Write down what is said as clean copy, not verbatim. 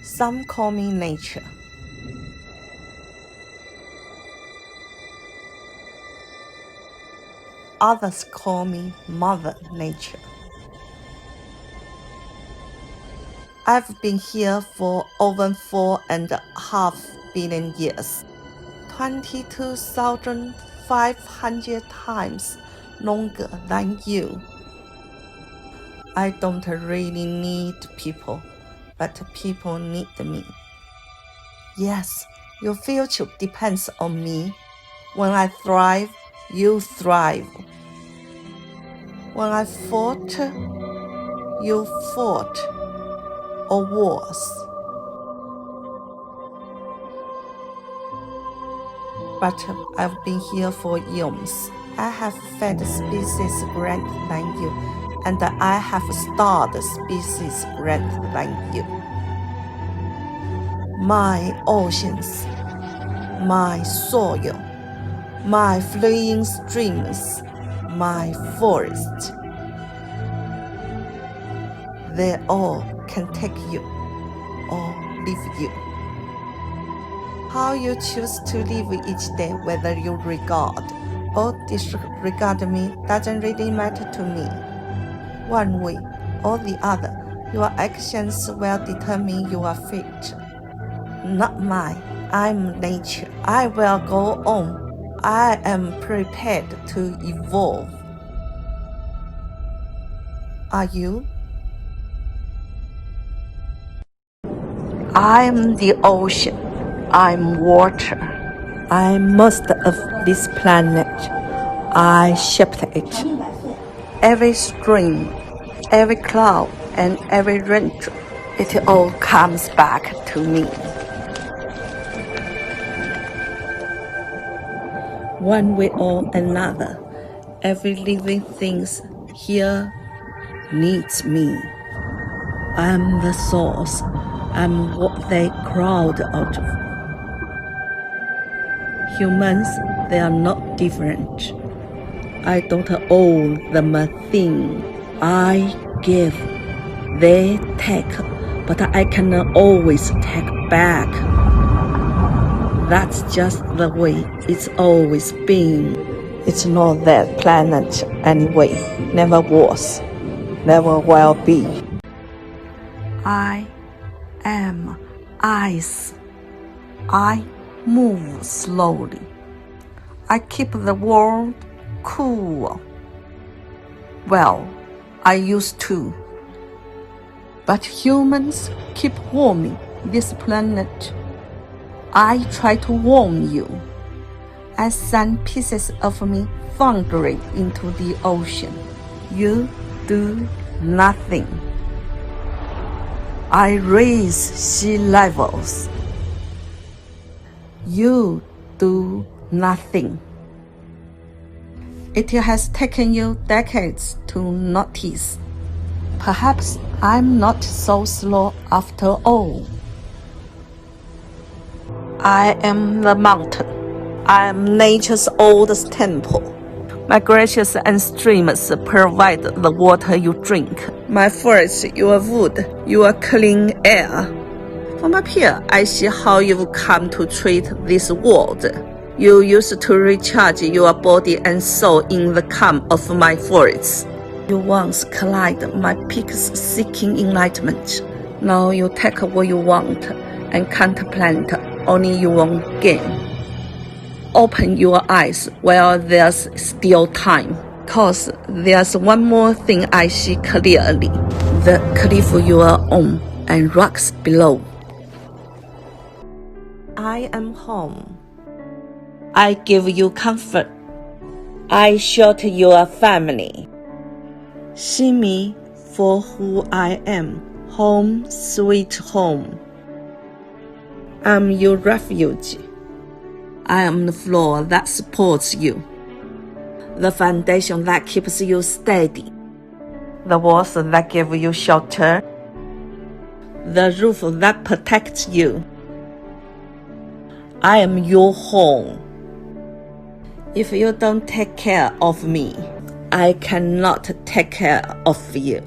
Some call me nature. Others call me Mother Nature. I've been here for over 4.5 billion years, 22,500 times longer than you. I don't really need people, but people need me. Yes, your future depends on me. When I thrive, you thrive. When I fought, you fought, or worse. But I've been here for eons. I have fed species greater than you, and I have starved species greater than you. My oceans, my soil, my flowing streams, my forest, they all can take you or leave you. How you choose to live each day, whether you regard or disregard me, doesn't really matter to me. One way or the other, your actions will determine your fate. Not mine. I'm nature. I will go on. I am prepared to evolve. Are you? I'm the ocean. I'm water. I'm most of this planet. I shaped it. Every stream, every cloud, and every raindrop, it all comes back to me. One way or another, every living thing here needs me. I'm the source. I'm what they crowd out of. Humans, they are not different. I don't owe them a thing. I give, they take, but I can always take back. That's just the way it's always been. It's not that planet anyway. Never was, never will be. I am ice. I move slowly. I keep the world cool. Well, I used to. But humans keep warming this planet. I try to warm you. I send pieces of me thundering into the ocean. You do nothing. I raise sea levels. You do nothing. It has taken you decades to notice. Perhaps I'm not so slow after all. I am the mountain. I am nature's oldest temple. My glaciers and streams provide the water you drink. My forest, your wood, your clean air. From up here, I see how you've come to treat this world. You used to recharge your body and soul in the calm of my forests. You once climbed my peaks seeking enlightenment. Now you take what you want and contemplate only you won't gain. Open your eyes while there's still time, cause there's one more thing I see clearly. The cliff you are on and rocks below. I am home. I give you comfort. I shelter your family. See me for who I am. Home, sweet home. I'm your refuge. I am the floor that supports you, the foundation that keeps you steady, the walls that give you shelter, the roof that protects you. I am your home. If you don't take care of me, I cannot take care of you.